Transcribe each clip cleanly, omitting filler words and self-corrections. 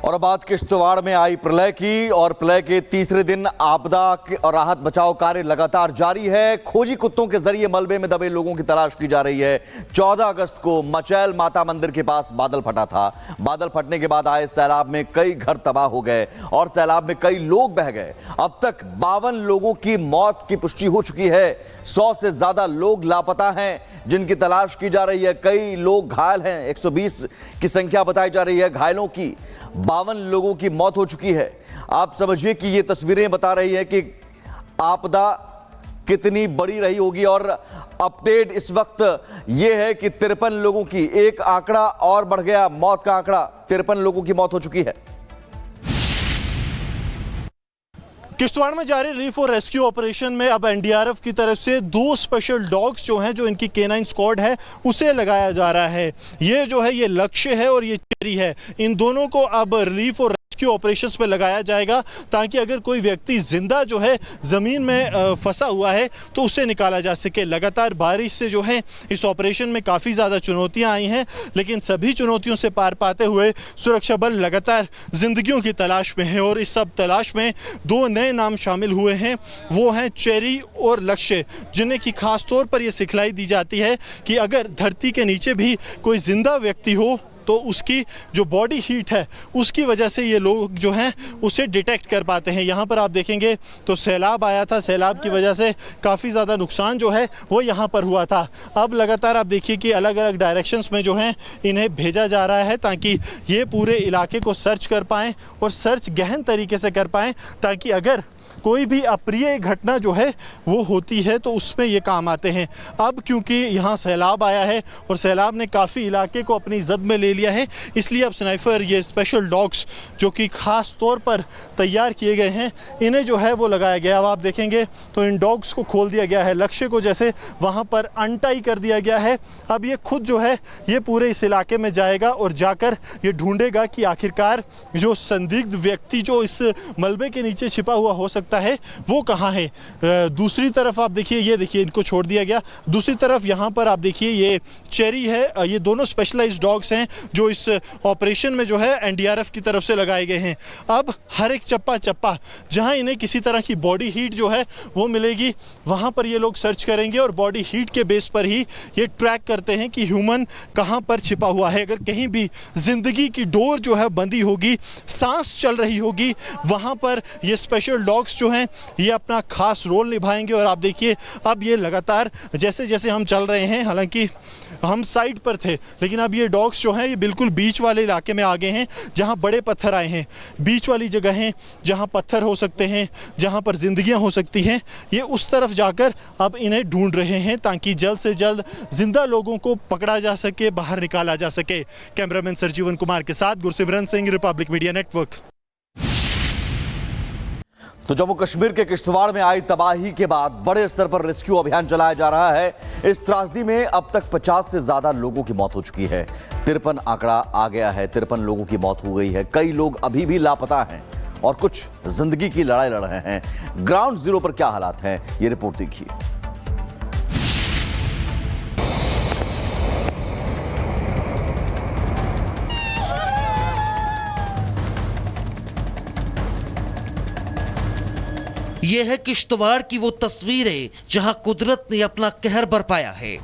और बात किश्तवाड़ में आई प्रलय की और प्रलय के तीसरे दिन आपदा और राहत बचाव कार्य लगातार जारी है। खोजी कुत्तों के जरिए मलबे में दबे लोगों की तलाश की जा रही है। 14 अगस्त को मचैल माता मंदिर के पास बादल फटा था। बादल फटने के बाद आए सैलाब में कई घर तबाह हो गए और सैलाब में कई लोग बह गए। अब तक 52 लोगों की मौत की पुष्टि हो चुकी है। 100 से ज्यादा लोग लापता हैं जिनकी तलाश की जा रही है। कई लोग घायल हैं। 120 की संख्या बताई जा रही है घायलों की। 52 लोगों की मौत हो चुकी है। आप समझिए कि ये तस्वीरें बता रही है कि आपदा कितनी बड़ी रही होगी। और अपडेट इस वक्त यह है कि 53 लोगों की, एक आंकड़ा और बढ़ गया, मौत का आंकड़ा 53 लोगों की मौत हो चुकी है। किश्तवाड़ में जारी रिलीफ और रेस्क्यू ऑपरेशन में अब एनडीआरएफ की तरफ से 2 स्पेशल डॉग्स जो हैं, जो इनकी केनाइन स्क्वाड है, उसे लगाया जा रहा है। ये जो है ये लक्ष्य है और ये चेरी है। इन दोनों को अब रिलीफ और रेस्क्यू ऑपरेशंस में लगाया जाएगा ताकि अगर कोई व्यक्ति जिंदा जो है ज़मीन में फंसा हुआ है तो उसे निकाला जा सके। लगातार बारिश से जो है इस ऑपरेशन में काफ़ी ज़्यादा चुनौतियां आई हैं, लेकिन सभी चुनौतियों से पार पाते हुए सुरक्षा बल लगातार जिंदगियों की तलाश में है। और इस सब तलाश में 2 नए नाम शामिल हुए हैं, वो हैं चेरी और लक्ष्य, जिन्हें की खास तौर पर यह सिखलाई दी जाती है कि अगर धरती के नीचे भी कोई जिंदा व्यक्ति हो तो उसकी जो बॉडी हीट है उसकी वजह से ये लोग जो हैं उसे डिटेक्ट कर पाते हैं। यहाँ पर आप देखेंगे तो सैलाब आया था, सैलाब की वजह से काफ़ी ज़्यादा नुकसान जो है वो यहाँ पर हुआ था। अब लगातार आप देखिए कि अलग अलग डायरेक्शंस में जो हैं इन्हें भेजा जा रहा है ताकि ये पूरे इलाके को सर्च कर पाएँ और सर्च गहन तरीके से कर पाएँ, ताकि अगर कोई भी अप्रिय घटना जो है वो होती है तो उसमें ये काम आते हैं। अब क्योंकि यहाँ सैलाब आया है और सैलाब ने काफ़ी इलाके को अपनी जद में ले लिया है, इसलिए अब स्नाइपर ये स्पेशल डॉग्स जो कि ख़ास तौर पर तैयार किए गए हैं, इन्हें जो है वो लगाया गया। अब आप देखेंगे तो इन डॉग्स को खोल दिया गया है। लक्ष्य को जैसे वहाँ पर अनटाई कर दिया गया है। अब ये खुद जो है ये पूरे इस इलाके में जाएगा और जाकर ये ढूंढेगा कि आखिरकार जो संदिग्ध व्यक्ति जो इस मलबे के नीचे छिपा हुआ हो सकता है वो कहाँ है। दूसरी तरफ आप देखिए, ये देखिए इनको छोड़ दिया गया। दूसरी तरफ यहाँ पर आप देखिए ये चेरी है। ये दोनों स्पेशलाइज्ड डॉग्स हैं जो इस ऑपरेशन में जो है एनडीआरएफ की तरफ से लगाए गए हैं। अब हर एक चप्पा चप्पा जहाँ इन्हें किसी तरह की बॉडी हीट जो है वो मिलेगी, वहाँ पर ये लोग सर्च करेंगे और बॉडी हीट के बेस पर ही ये ट्रैक करते हैं कि ह्यूमन कहाँ पर छिपा हुआ है। अगर कहीं भी जिंदगी की डोर जो है बंधी होगी, सांस चल रही होगी, वहाँ पर ये स्पेशल डॉग्स जो हैं ये अपना खास रोल निभाएंगे। और आप देखिए अब ये लगातार जैसे जैसे हम चल रहे हैं, हालांकि हम साइड पर थे, लेकिन अब ये डॉग्स जो हैं ये बिल्कुल बीच वाले इलाके में आ गए हैं जहां बड़े पत्थर आए हैं। बीच वाली जगह हैं जहां पत्थर हो सकते हैं, जहां पर जिंदगियां हो सकती हैं, ये उस तरफ जाकर अब इन्हें ढूंढ रहे हैं ताकि जल्द से जल्द जिंदा लोगों को पकड़ा जा सके, बाहर निकाला जा सके। कैमरामैन सरजीवन कुमार के साथ Gursimran Singh, Republic media network. तो जम्मू कश्मीर के किश्तवाड़ में आई तबाही के बाद बड़े स्तर पर रेस्क्यू अभियान चलाया जा रहा है। इस त्रासदी में अब तक 50 से ज्यादा लोगों की मौत हो चुकी है। 53 आंकड़ा आ गया है। 53 लोगों की मौत हो गई है। कई लोग अभी भी लापता हैं और कुछ जिंदगी की लड़ाई लड़ रहे हैं। ग्राउंड जीरो पर क्या हालात हैं, ये रिपोर्ट देखिए। ये है किश्तवाड़ की वो तस्वीरें जहां कुदरत ने अपना कहर बरपाया है।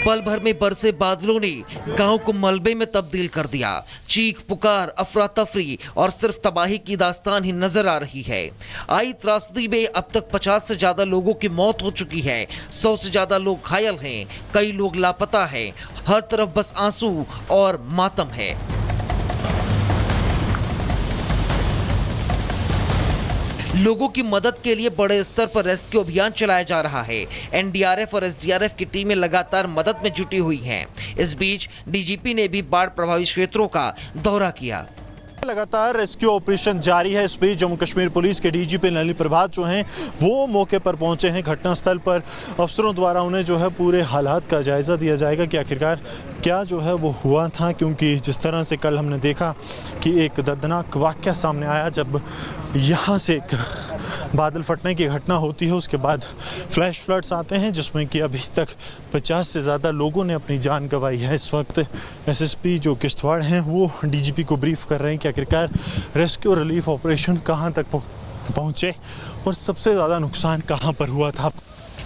पल भर में बरसे बादलों ने गांव को मलबे में तब्दील कर दिया। चीख पुकार, अफरा तफरी और सिर्फ तबाही की दास्तान ही नजर आ रही है। आई त्रासदी में अब तक 50 से ज्यादा लोगों की मौत हो चुकी है। 100 से ज्यादा लोग घायल हैं। कई लोग लापता हैं। हर तरफ बस आंसू और मातम है। लोगों की मदद के लिए बड़े स्तर पर रेस्क्यू अभियान चलाया जा रहा है। एनडीआरएफ और एसडीआरएफ की टीमें लगातार मदद में जुटी हुई हैं। इस बीच डीजीपी ने भी बाढ़ प्रभावित क्षेत्रों का दौरा किया। लगातार रेस्क्यू ऑपरेशन जारी है। इस बीच जम्मू कश्मीर पुलिस के डीजीपी नलिनी प्रभात जो हैं वो मौके पर पहुंचे हैं। घटनास्थल पर अफसरों द्वारा उन्हें जो है पूरे हालात का जायज़ा दिया जाएगा कि आखिरकार क्या जो है वो हुआ था, क्योंकि जिस तरह से कल हमने देखा कि एक दर्दनाक वाक़या सामने आया जब यहाँ से एक बादल फटने की घटना होती है उसके बाद फ्लैश फ्लड्स आते हैं, जिसमें कि अभी तक 50 से ज़्यादा लोगों ने अपनी जान गंवाई है। इस वक्त एसएसपी जो किश्तवाड़ हैं वो डीजीपी को ब्रीफ कर रहे हैं कि आखिरकार रेस्क्यू रिलीफ ऑपरेशन कहां तक पहुंचे और सबसे ज़्यादा नुकसान कहां पर हुआ था।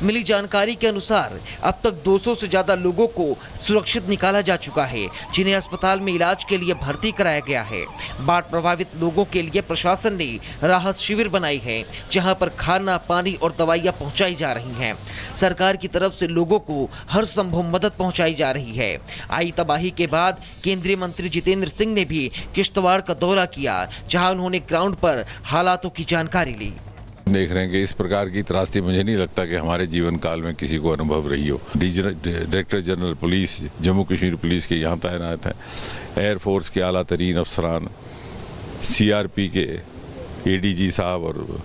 मिली जानकारी के अनुसार अब तक 200 से ज्यादा लोगों को सुरक्षित निकाला जा चुका है, जिन्हें अस्पताल में इलाज के लिए भर्ती कराया गया है। बाढ़ प्रभावित लोगों के लिए प्रशासन ने राहत शिविर बनाई है, जहां पर खाना, पानी और दवाइयां पहुंचाई जा रही हैं। सरकार की तरफ से लोगों को हर संभव मदद पहुंचाई जा रही है। आई तबाही के बाद केंद्रीय मंत्री जितेंद्र सिंह ने भी किश्तवाड़ का दौरा किया, जहाँ उन्होंने ग्राउंड पर हालातों की जानकारी ली। देख रहे हैं कि इस प्रकार की त्रासदी मुझे नहीं लगता कि हमारे जीवन काल में किसी को अनुभव रही हो। Director general police Jammu Kashmir police के यहाँ तैनात हैं, एयरफोर्स के आला तरीन अफसरान, सीआरपी के एडीजी साहब, और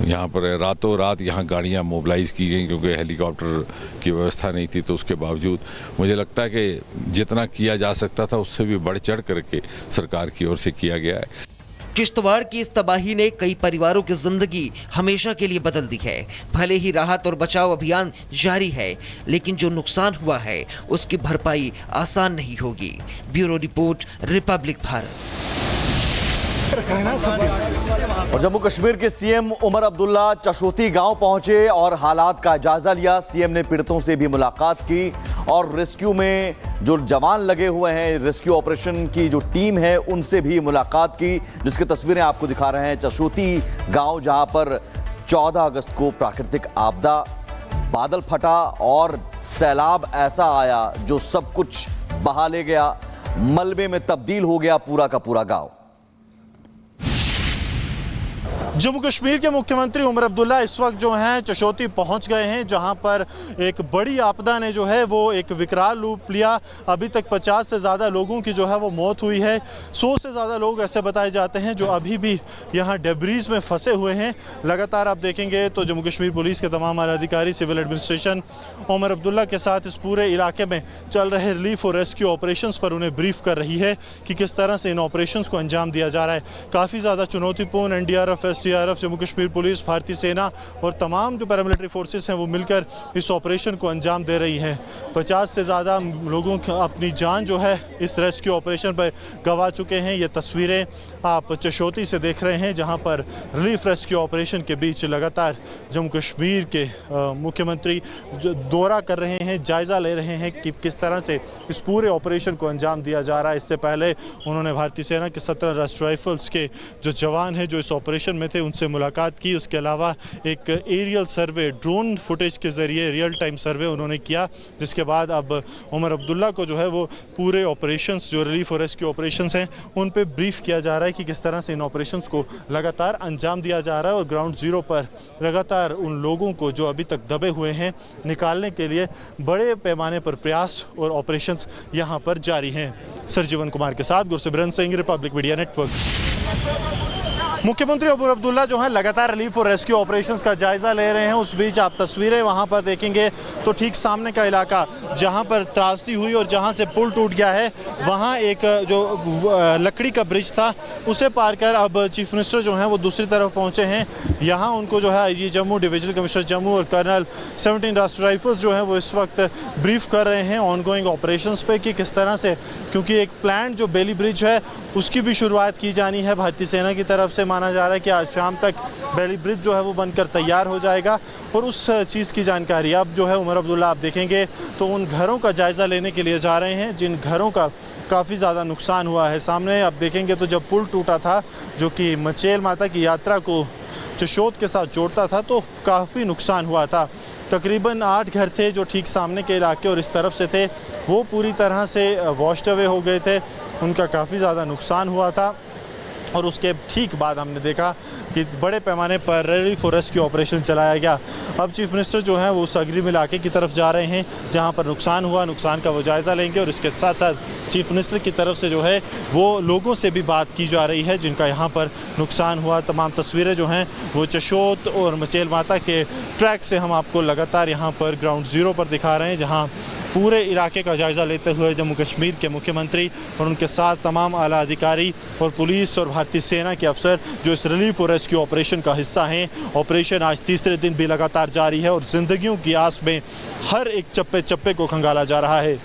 यहाँ पर रातों रात यहाँ गाड़ियाँ मोबिलाइज़ की गई क्योंकि हेलीकॉप्टर की व्यवस्था नहीं थी। तो उसके बावजूद मुझे लगता है कि जितना किया जा सकता था उससे भी बढ़ चढ़ करके सरकार की ओर से किया गया है। किश्तवाड़ की इस तबाही ने कई परिवारों की जिंदगी हमेशा के लिए बदल दी है। भले ही राहत और बचाव अभियान जारी है, लेकिन जो नुकसान हुआ है उसकी भरपाई आसान नहीं होगी। Bureau report, Republic Bharat. और जम्मू कश्मीर के सीएम उमर अब्दुल्ला चशोती गांव पहुंचे और हालात का जायजा लिया। सीएम ने पीड़ितों से भी मुलाकात की और रेस्क्यू में जो जवान लगे हुए हैं, रेस्क्यू ऑपरेशन की जो टीम है, उनसे भी मुलाकात की, जिसकी तस्वीरें आपको दिखा रहे हैं। चशोती गांव जहां पर 14 अगस्त को प्राकृतिक आपदा, बादल फटा और सैलाब ऐसा आया जो सब कुछ बहा ले गया, मलबे में तब्दील हो गया पूरा का पूरा गांव। जम्मू कश्मीर के मुख्यमंत्री उमर अब्दुल्ला इस वक्त जो हैं चशोती पहुंच गए हैं, जहां पर एक बड़ी आपदा ने जो है वो एक विकराल रूप लिया। अभी तक 50 से ज़्यादा लोगों की जो है वो मौत हुई है। 100 से ज़्यादा लोग ऐसे बताए जाते हैं जो अभी भी यहां डेब्रीज में फंसे हुए हैं। लगातार आप देखेंगे तो जम्मू कश्मीर पुलिस के तमाम आला अधिकारी, सिविल एडमिनिस्ट्रेशन उमर अब्दुल्ला के साथ इस पूरे इलाके में चल रहे रिलीफ और रेस्क्यू ऑपरेशंस पर उन्हें ब्रीफ कर रही है कि किस तरह से इन ऑपरेशंस को अंजाम दिया जा रहा है। काफ़ी ज़्यादा चुनौतीपूर्ण NDRF, SDRF, Jammu Kashmir police, भारतीय सेना और तमाम जो पैरामिलिट्री फोर्सेस हैं वो मिलकर इस ऑपरेशन को अंजाम दे रही हैं। 50 से ज़्यादा लोगों की अपनी जान जो है इस रेस्क्यू ऑपरेशन पर गंवा चुके हैं। ये तस्वीरें आप चशोती से देख रहे हैं, जहां पर रिलीफ रेस्क्यू ऑपरेशन के बीच लगातार जम्मू कश्मीर के मुख्यमंत्री दौरा कर रहे हैं, जायज़ा ले रहे हैं कि किस तरह से इस पूरे ऑपरेशन को अंजाम दिया जा रहा है। इससे पहले उन्होंने भारतीय सेना के 17 राष्ट्रीय राइफल्स के जो जवान हैं जो इस ऑपरेशन में थे उनसे मुलाकात की। उसके अलावा एक एरियल सर्वे, ड्रोन फुटेज के ज़रिए रियल टाइम सर्वे उन्होंने किया, जिसके बाद अब उमर अब्दुल्ला को जो है वो पूरे ऑपरेशंस जो रिलीफ और रेस्क्यू ऑपरेशंस हैं उन पे ब्रीफ किया जा रहा है कि किस तरह से इन ऑपरेशंस को लगातार अंजाम दिया जा रहा है। और ग्राउंड ज़ीरो पर लगातार उन लोगों को जो अभी तक दबे हुए हैं निकालने के लिए बड़े पैमाने पर प्रयास और ऑपरेशंस यहाँ पर जारी हैं। सरजीवन कुमार के साथ Gursimran Singh, Republic media network. मुख्यमंत्री उमर अब्दुल्ला जो है लगातार रिलीफ और रेस्क्यू ऑपरेशंस का जायजा ले रहे हैं। उस बीच आप तस्वीरें वहां पर देखेंगे तो ठीक सामने का इलाका जहां पर त्रासदी हुई और जहां से पुल टूट गया है, वहां एक जो लकड़ी का ब्रिज था उसे पार कर अब चीफ मिनिस्टर जो हैं वो दूसरी तरफ पहुंचे हैं। यहां उनको जो है ये जम्मू डिविजनल कमिश्नर जम्मू और कर्नल 17 राष्ट्रीय राइफल्स जो है वो इस वक्त ब्रीफ कर रहे हैं ऑनगोइंग ऑपरेशंस पे कि किस तरह से, क्योंकि एक प्लान जो बेली ब्रिज है उसकी भी शुरुआत की जानी है भारतीय सेना की तरफ से। माना जा रहा है कि आज शाम तक बेली ब्रिज जो है वो बनकर तैयार हो जाएगा और उस चीज़ की जानकारी अब जो है उमर अब्दुल्ला आप देखेंगे तो उन घरों का जायज़ा लेने के लिए जा रहे हैं जिन घरों का काफ़ी ज़्यादा नुकसान हुआ है। सामने आप देखेंगे तो जब पुल टूटा था जो कि मचेल माता की यात्रा को चशोत के साथ जोड़ता था तो काफ़ी नुकसान हुआ था। तकरीबन 8 घर थे जो ठीक सामने के इलाके और इस तरफ से थे, वो पूरी तरह से वॉश्ड अवे हो गए थे, उनका काफ़ी ज़्यादा नुकसान हुआ था। और उसके ठीक बाद हमने देखा कि बड़े पैमाने पर रिलीफ और रेस्क्यू ऑपरेशन चलाया गया। अब चीफ मिनिस्टर जो हैं वो उस अग्रिम इलाके की तरफ जा रहे हैं जहां पर नुकसान हुआ, नुकसान का वो जायज़ा लेंगे और इसके साथ साथ चीफ मिनिस्टर की तरफ से जो है वो लोगों से भी बात की जा रही है जिनका यहाँ पर नुकसान हुआ। तमाम तस्वीरें जो हैं वो चशोत और मचेल माता के ट्रैक से हम आपको लगातार यहाँ पर ग्राउंड ज़ीरो पर दिखा रहे हैं, जहाँ पूरे इलाके का जायजा लेते हुए जम्मू कश्मीर के मुख्यमंत्री और उनके साथ तमाम आला अधिकारी और पुलिस और भारतीय सेना के अफसर जो इस रिलीफ और रेस्क्यू ऑपरेशन का हिस्सा हैं। ऑपरेशन आज तीसरे दिन भी लगातार जारी है और जिंदगियों की आस में हर एक चप्पे चप्पे को खंगाला जा रहा है।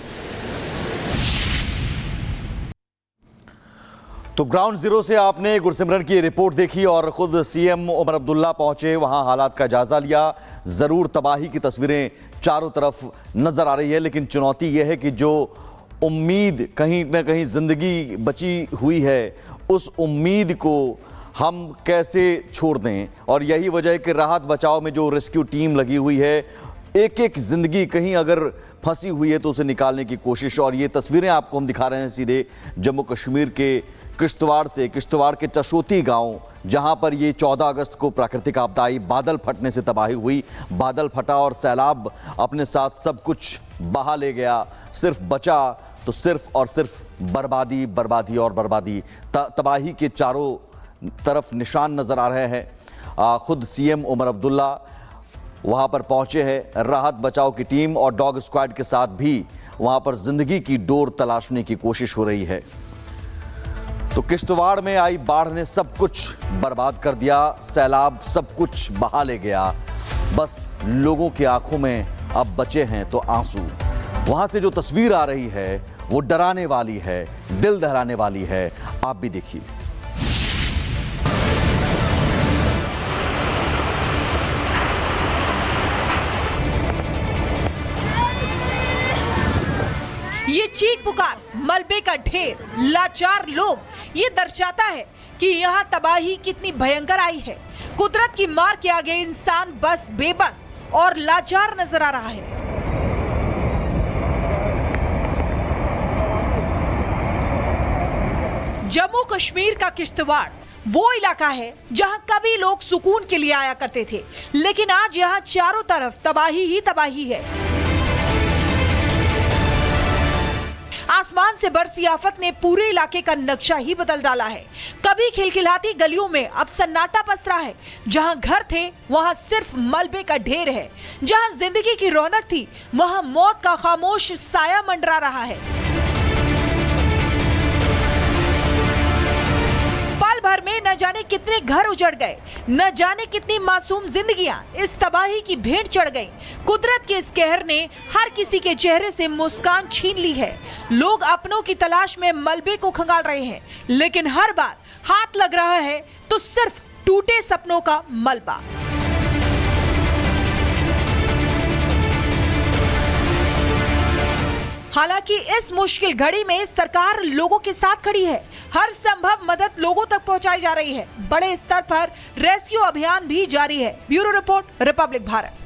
तो ग्राउंड जीरो से आपने गुरसिमरन की रिपोर्ट देखी और खुद सीएम उमर अब्दुल्ला पहुंचे, वहां हालात का जायजा लिया। जरूर तबाही की तस्वीरें चारों तरफ नजर आ रही है, लेकिन चुनौती यह है कि जो उम्मीद कहीं ना कहीं जिंदगी बची हुई है, उस उम्मीद को हम कैसे छोड़ दें। और यही वजह है कि राहत बचाव में जो रेस्क्यू टीम लगी हुई है, एक एक जिंदगी कहीं अगर फंसी हुई है तो उसे निकालने की कोशिश। और ये तस्वीरें आपको हम दिखा रहे हैं सीधे जम्मू कश्मीर के किश्तवाड़ से, किश्तवाड़ के चशोती गांव, जहां पर ये 14 अगस्त को प्राकृतिक आपदा आई, बादल फटने से तबाही हुई। बादल फटा और सैलाब अपने साथ सब कुछ बहा ले गया। सिर्फ बचा तो सिर्फ और सिर्फ बर्बादी, बर्बादी और बर्बादी। तबाही के चारों तरफ निशान नजर आ रहे हैं। खुद सीएम उमर अब्दुल्ला वहां पर पहुंचे हैं। राहत बचाव की टीम और डॉग स्क्वाड के साथ भी वहां पर जिंदगी की डोर तलाशने की कोशिश हो रही है। तो किश्तवाड़ में आई बाढ़ ने सब कुछ बर्बाद कर दिया, सैलाब सब कुछ बहा ले गया। बस लोगों की आंखों में अब बचे हैं तो आंसू। वहां से जो तस्वीर आ रही है वो डराने वाली है, दिल दहलाने वाली है। आप भी देखिए। ये चीख पुकार, मलबे का ढेर, लाचार लोग, ये दर्शाता है कि यहाँ तबाही कितनी भयंकर आई है। कुदरत की मार के आगे इंसान बस बेबस और लाचार नजर आ रहा है। जम्मू कश्मीर का किश्तवाड़ वो इलाका है जहां कभी लोग सुकून के लिए आया करते थे, लेकिन आज यहाँ चारों तरफ तबाही ही तबाही है। आसमान से बरसी आफत ने पूरे इलाके का नक्शा ही बदल डाला है। कभी खिलखिलाती गलियों में अब सन्नाटा पसरा है। जहां घर थे वहां सिर्फ मलबे का ढेर है। जहां जिंदगी की रौनक थी वहां मौत का खामोश साया मंडरा रहा है। पल भर में न जाने कितने घर उजड़ गए, न जाने कितनी मासूम जिंदगियां इस तबाही की भेंट चढ़ गईं। कुदरत के इस कहर ने हर किसी के चेहरे से मुस्कान छीन ली है। लोग अपनों की तलाश में मलबे को खंगाल रहे हैं, लेकिन हर बार हाथ लग रहा है तो सिर्फ टूटे सपनों का मलबा। हालांकि इस मुश्किल घड़ी में सरकार लोगों के साथ खड़ी है। हर संभव मदद लोगों तक पहुंचाई जा रही है। बड़े स्तर पर रेस्क्यू अभियान भी जारी है। Bureau report, Republic Bharat.